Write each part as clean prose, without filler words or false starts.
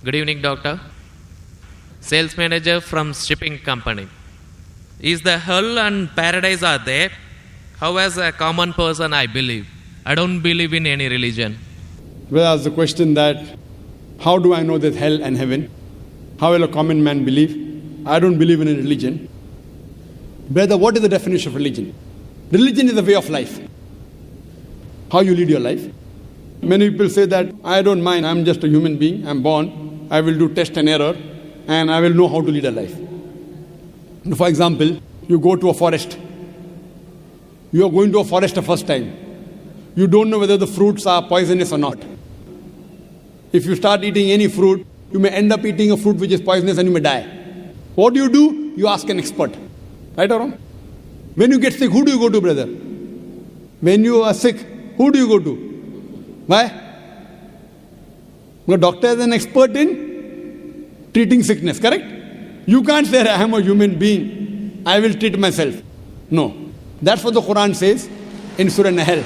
Good evening, doctor. Sales manager from shipping company. Is the hell and paradise are there? How as a common person I believe? I don't believe in any religion. Well, ask the question that, how do I know there's hell and heaven? How will a common man believe? I don't believe in a religion. Brother, what is the definition of religion? Religion is a way of life. How you lead your life. Many people say that, I don't mind, I'm just a human being, I'm born, I will do test and error, and I will know how to lead a life. For example, you go to a forest. You are going to a forest the first time. You don't know whether the fruits are poisonous or not. If you start eating any fruit, you may end up eating a fruit which is poisonous and you may die. What do? You ask an expert. Right or wrong? When you get sick, who do you go to, brother? When you are sick, who do you go to? Why? The doctor is an expert in treating sickness, correct? You can't say, I am a human being, I will treat myself. No. That's what the Quran says in Surah Nahl.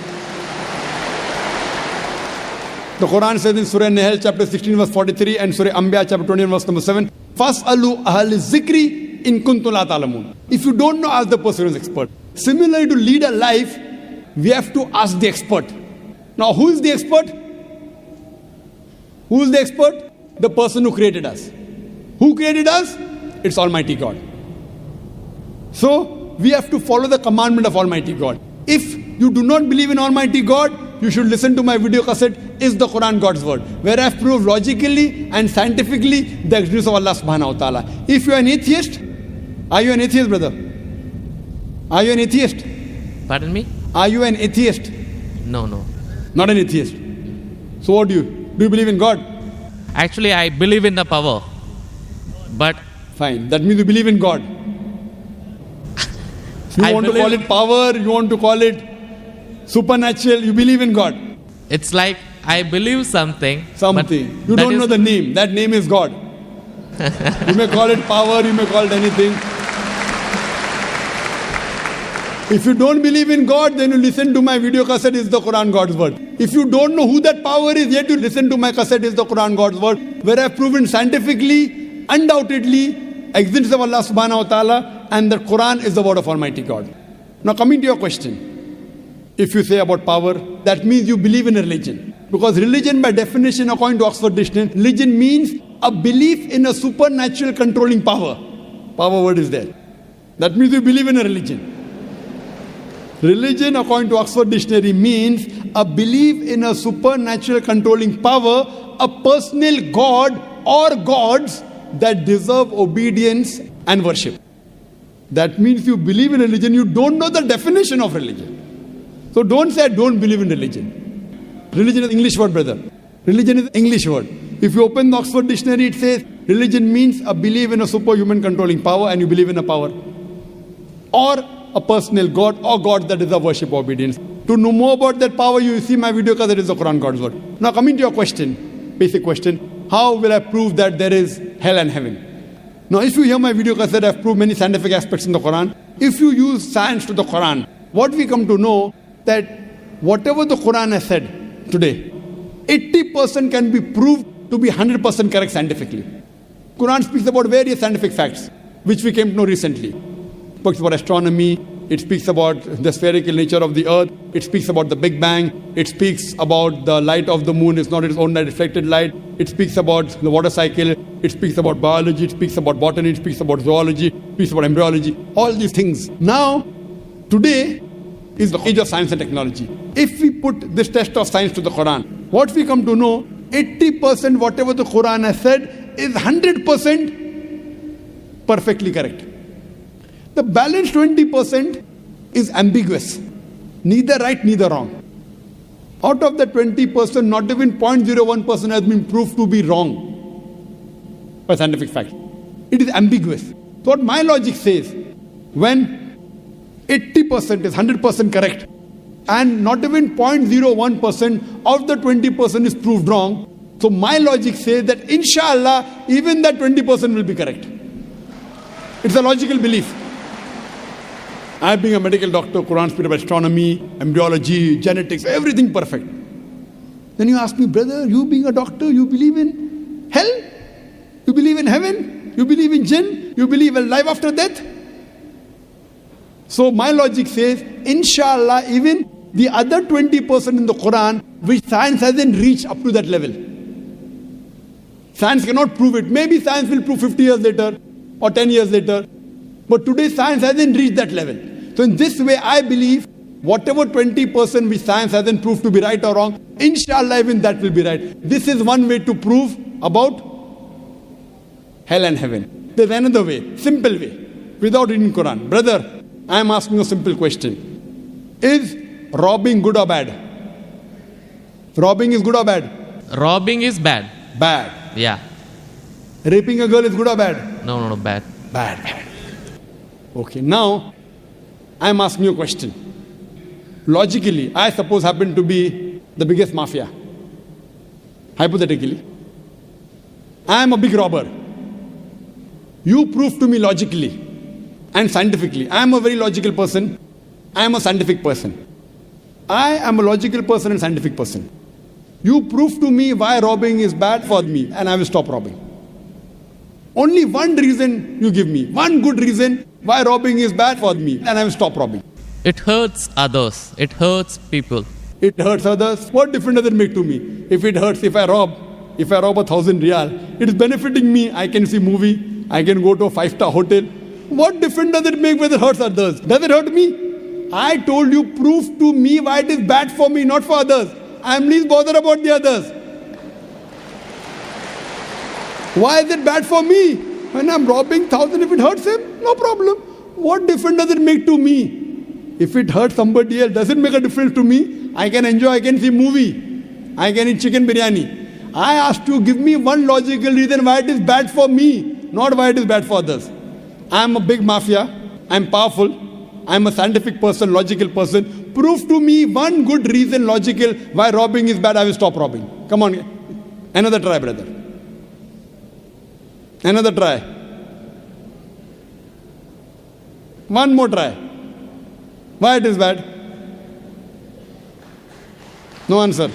The Quran says in Surah Nahl, chapter 16, verse 43, and Surah Anbiya, chapter 20, verse number 7, فَاسْأَلُوا أَهْلِ الذِّكْرِ إِن كُنتُمْ لَا تَعْلَمُونَ. If you don't know, ask the person who is expert. Similarly, to lead a life, we have to ask the expert. Now, who is the expert? Who is the expert? The person who created us. Who created us? It's Almighty God. So, we have to follow the commandment of Almighty God. If you do not believe in Almighty God, you should listen to my video cassette, Is the Quran God's Word? Where I have proved logically and scientifically the existence of Allah subhanahu wa ta'ala. If you are an atheist, are you an atheist, brother? Are you an atheist? Pardon me? Are you an atheist? No. Not an atheist. So what do you? Do you believe in God? Actually, I believe in the power. But fine. That means you believe in God. You want to call it power, you want to call it supernatural, you believe in God. It's like I believe something. Something. You don't know the name. That name is God. You may call it power, you may call it anything. If you don't believe in God, then you listen to my video cassette, Is the Quran God's Word? If you don't know who that power is, yet you listen to my cassette, Is the Quran God's Word? Where I have proven scientifically, undoubtedly, existence of Allah subhanahu wa ta'ala, and the Quran is the word of Almighty God. Now coming to your question, if you say about power, that means you believe in a religion. Because religion by definition, according to Oxford Dictionary, religion means a belief in a supernatural controlling power. Power word is there. That means you believe in a religion. Religion, according to Oxford Dictionary, means a belief in a supernatural controlling power, a personal God or gods that deserve obedience and worship. That means you believe in religion, you don't know the definition of religion. So don't say, I don't believe in religion. Religion is English word, brother. Religion is English word. If you open the Oxford Dictionary, it says, religion means a belief in a superhuman controlling power, and you believe in a power. Or a personal God or God that deserve worship or obedience. To know more about that power, you see my video because it is the Quran God's Word. Now coming to your question, basic question, how will I prove that there is hell and heaven? Now if you hear my video cassette, I have proved many scientific aspects in the Quran. If you use science to the Quran, what we come to know that whatever the Quran has said today, 80% can be proved to be 100% correct scientifically. Quran speaks about various scientific facts, which we came to know recently. It speaks about astronomy, it speaks about the spherical nature of the earth, it speaks about the Big Bang, it speaks about the light of the moon is not its own reflected light, it speaks about the water cycle, it speaks about biology, it speaks about botany, it speaks about zoology, it speaks about embryology, all these things. Now, today is the age of science and technology. If we put this test of science to the Quran, what we come to know, 80% whatever the Quran has said is 100% perfectly correct. The balance 20% is ambiguous. Neither right, neither wrong. Out of the 20%, not even 0.01% has been proved to be wrong by scientific fact. It is ambiguous. So what my logic says, when 80% is 100% correct, and not even 0.01% of the 20% is proved wrong, so my logic says that inshallah, even that 20% will be correct. It's a logical belief. I being a medical doctor, Quran speaks about astronomy, embryology, genetics, everything perfect. Then you ask me, brother, you being a doctor, you believe in hell? believe in heaven? You believe in jinn? You believe in life after death? So my logic says, inshallah, even the other 20% in the Quran, which science hasn't reached up to that level. Science cannot prove it. Maybe science will prove 50 years later or 10 years later. But today science hasn't reached that level. So in this way, I believe whatever 20% which science hasn't proved to be right or wrong, inshallah even that will be right. This is one way to prove about hell and heaven. There's another way, simple way, without reading Quran. Brother, I am asking a simple question. Is robbing good or bad? Robbing is good or bad? Robbing is bad. Bad. Yeah. Raping a girl is good or bad? No, bad. Bad. Okay, now I am asking you a question. Logically, I suppose happen to be the biggest mafia. Hypothetically. I am a big robber. You prove to me logically and scientifically. I am a very logical person. I am a scientific person. I am a logical person and scientific person. You prove to me why robbing is bad for me and I will stop robbing. Only one reason you give me. One good reason why robbing is bad for me and I will stop robbing. It hurts others. It hurts people. It hurts others. What difference does it make to me? If it hurts, if I rob 1,000 riyal, it is benefiting me. I can see movie. I can go to a 5-star hotel. What difference does it make whether it hurts others? Does it hurt me? I told you, prove to me why it is bad for me, not for others. I am least bothered about the others. Why is it bad for me? When I am robbing 1,000, if it hurts him, no problem. What difference does it make to me? If it hurts somebody else, does it make a difference to me? I can enjoy, I can see movie. I can eat chicken biryani. I asked you, give me one logical reason why it is bad for me, not why it is bad for others. I am a big mafia. I am powerful. I am a scientific person, logical person. Prove to me one good reason, logical, why robbing is bad. I will stop robbing. Come on. Another try, brother. Another try. One more try. Why it is bad? No answer.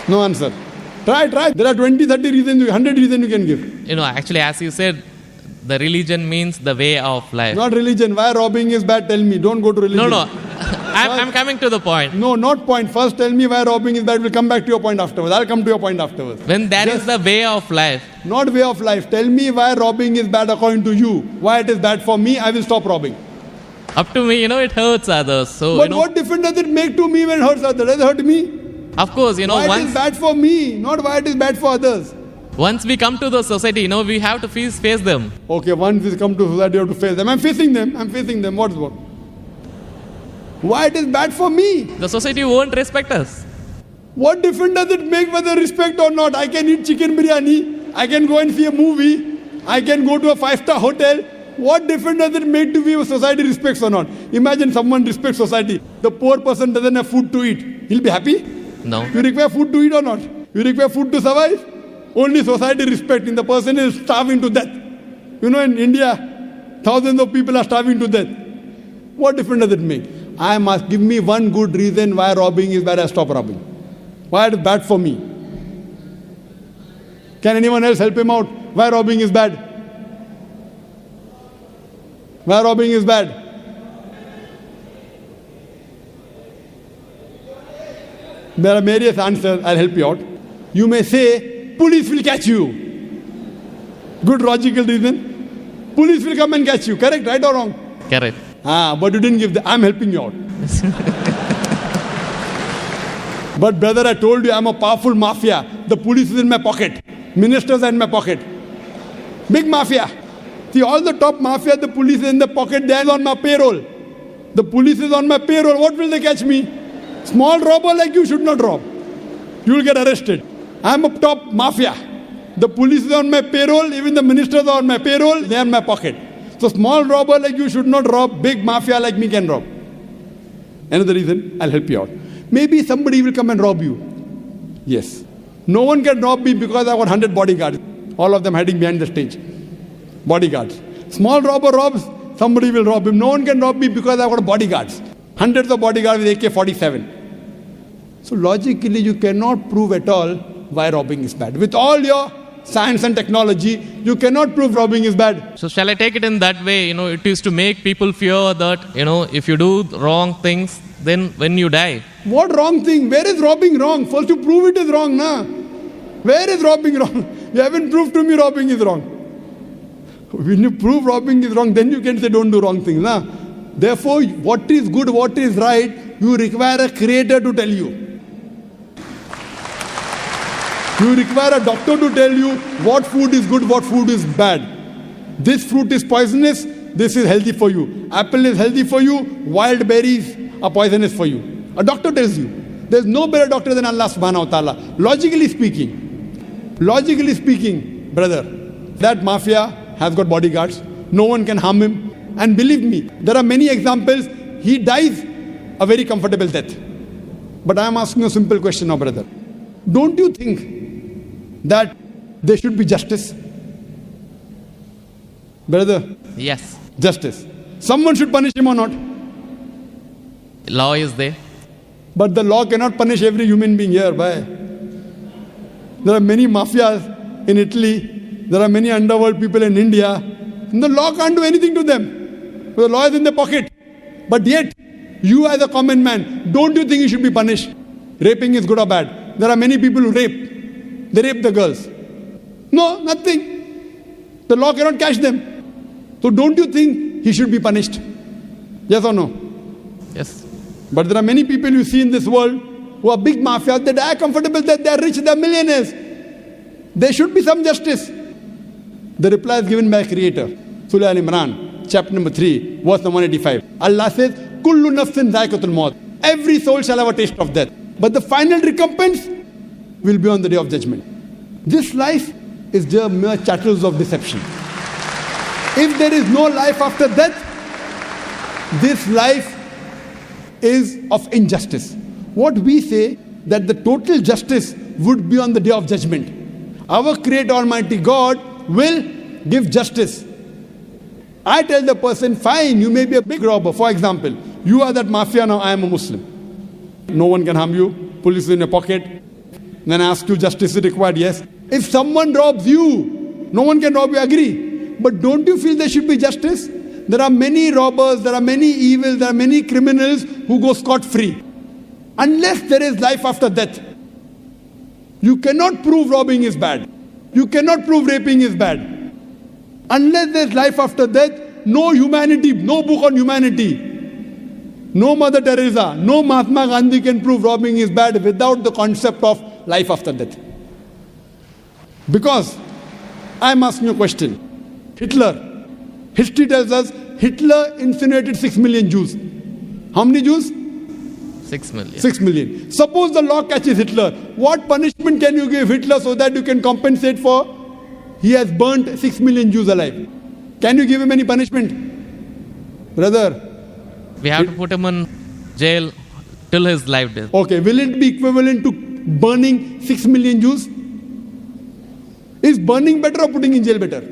No answer. Try. There are 20, 30 reasons, 100 reasons you can give. Actually, as you said, the religion means the way of life. Not religion. Why robbing is bad? Tell me. Don't go to religion. No. I'm coming to the point. No, not point. First tell me why robbing is bad. We'll come back to your point afterwards. I'll come to your point afterwards. When that is the way of life. Not way of life. Tell me why robbing is bad according to you. Why it is bad for me, I will stop robbing. Up to me, it hurts others. So, but what difference does it make to me when it hurts others? Does it hurt me? Of course, why it is bad for me, not why it is bad for others. Once we come to the society, we have to face them. Okay, once we come to society, you have to face them. I'm facing them. What's what? Why it is bad for me? The society won't respect us. What difference does it make whether respect or not? I can eat chicken biryani. I can go and see a movie. I can go to a 5-star hotel. What difference does it make to me if society respects or not? Imagine someone respects society. The poor person doesn't have food to eat. He'll be happy? No. You require food to eat or not? You require food to survive? Only society respecting. The person is starving to death. In India, thousands of people are starving to death. What difference does it make? I must give me one good reason why robbing is bad. I stop robbing. Why it is bad for me? Can anyone else help him out? Why robbing is bad? Why robbing is bad? There are various answers. I'll help you out. You may say, police will catch you. Good logical reason. Police will come and catch you. Correct, right or wrong? Correct. But you didn't give I'm helping you out. But brother, I told you I'm a powerful mafia. The police is in my pocket. Ministers are in my pocket. Big mafia. See, all the top mafia, the police is in the pocket. They are on my payroll. The police is on my payroll. What will they catch me? Small robber like you should not rob. You will get arrested. I'm a top mafia. The police is on my payroll. Even the ministers are on my payroll. They are in my pocket. So small robber like you should not rob. Big mafia like me can rob. Another reason, I'll help you out. Maybe somebody will come and rob you. Yes. No one can rob me because I got 100 bodyguards. All of them hiding behind the stage. Bodyguards. Small robber robs, somebody will rob him. No one can rob me because I got bodyguards. Hundreds of bodyguards with AK-47. So logically you cannot prove at all why robbing is bad. With all your science and technology, you cannot prove robbing is bad. So shall I take it in that way? It is to make people fear that, if you do wrong things, then when you die. What wrong thing? Where is robbing wrong? First you prove it is wrong, na? Where is robbing wrong? You haven't proved to me robbing is wrong. When you prove robbing is wrong, then you can say don't do wrong things, na? Therefore, what is good, what is right, you require a creator to tell you. You require a doctor to tell you what food is good, what food is bad. This fruit is poisonous, this is healthy for you. Apple is healthy for you, wild berries are poisonous for you. A doctor tells you. There's no better doctor than Allah subhanahu wa ta'ala. Logically speaking, brother, that mafia has got bodyguards. No one can harm him. And believe me, there are many examples. He dies a very comfortable death. But I am asking a simple question now, brother. Don't you think that there should be justice? Brother? Yes. Justice. Someone should punish him or not? Law is there. But the law cannot punish every human being here. Why? There are many mafias in Italy. There are many underworld people in India. And the law can't do anything to them. The law is in their pocket. But yet, you as a common man, don't you think you should be punished? Raping is good or bad? There are many people who rape. They rape the girls. No, nothing. The law cannot catch them. So don't you think he should be punished? Yes or no? Yes. But there are many people you see in this world who are big mafias. They die comfortable, that they are rich, they are millionaires. There should be some justice. The reply is given by Creator. Surah Al-Imran, chapter number 3, verse number 185. Allah says, Kullu nafsin dha'iqatul maut. Every soul shall have a taste of death. But the final recompense will be on the day of judgment. This life is just mere chattels of deception. If there is no life after death, this life is of injustice. What we say, that the total justice would be on the day of judgment. Our Creator Almighty God will give justice. I tell the person, fine, you may be a big robber. For example, you are that mafia, now I am a Muslim. No one can harm you. Police is in your pocket. Then I ask you, justice is required? Yes. If someone robs you, no one can rob you, agree. But don't you feel there should be justice? There are many robbers, there are many evils, there are many criminals who go scot-free. Unless there is life after death, you cannot prove robbing is bad. You cannot prove raping is bad. Unless there is life after death, no humanity, no book on humanity, no Mother Teresa, no Mahatma Gandhi can prove robbing is bad without the concept of life after death. Because I am asking you a question. Hitler. History tells us Hitler incinerated 6 million Jews. How many Jews? 6 million. 6 million. Suppose the law catches Hitler. What punishment can you give Hitler so that you can compensate for he has burnt 6 million Jews alive? Can you give him any punishment? Brother. We have to put him in jail till his life death. Okay, will it be equivalent to burning 6 million Jews? Is burning better or putting in jail better?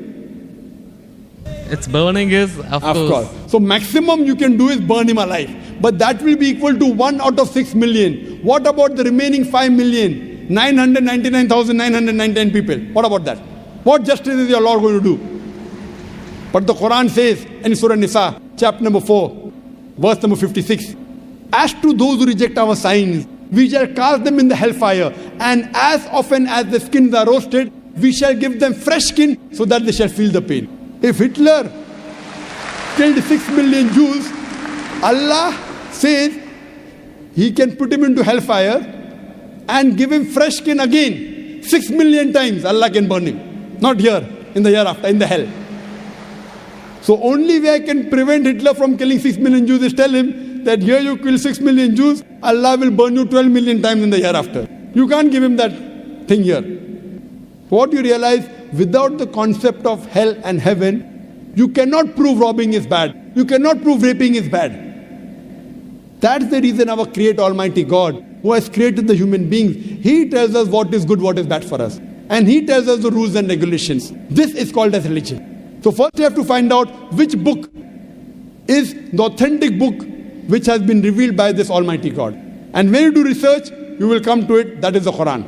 It's burning is, of course. So maximum you can do is burn him alive. But that will be equal to 1 out of 6 million. What about the remaining 5,999,999 people? What about that? What justice is your Lord going to do? But the Quran says in Surah Nisa, chapter number 4, verse number 56, as to those who reject our signs, we shall cast them in the hellfire, and as often as the skins are roasted, we shall give them fresh skin so that they shall feel the pain. If Hitler killed 6 million Jews, Allah says He can put him into hellfire and give him fresh skin again. 6 million times Allah can burn him. Not here, in the hereafter, in the hell. So only way I can prevent Hitler from killing 6 million Jews is tell him that here you kill 6 million Jews, Allah will burn you 12 million times in the hereafter. You can't give him that thing here. What you realize, without the concept of hell and heaven, you cannot prove robbing is bad. You cannot prove raping is bad. That's the reason our Creator Almighty God, who has created the human beings, He tells us what is good, what is bad for us. And He tells us the rules and regulations. This is called as religion. So first you have to find out which book is the authentic book which has been revealed by this Almighty God. And when you do research, you will come to it, that is the Quran.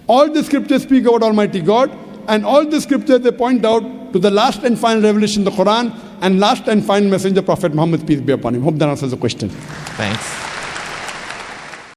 All the scriptures speak about Almighty God, and all the scriptures they point out to the last and final revelation, the Quran, and last and final messenger, Prophet Muhammad, peace be upon him. Hope that answers the question. Thanks.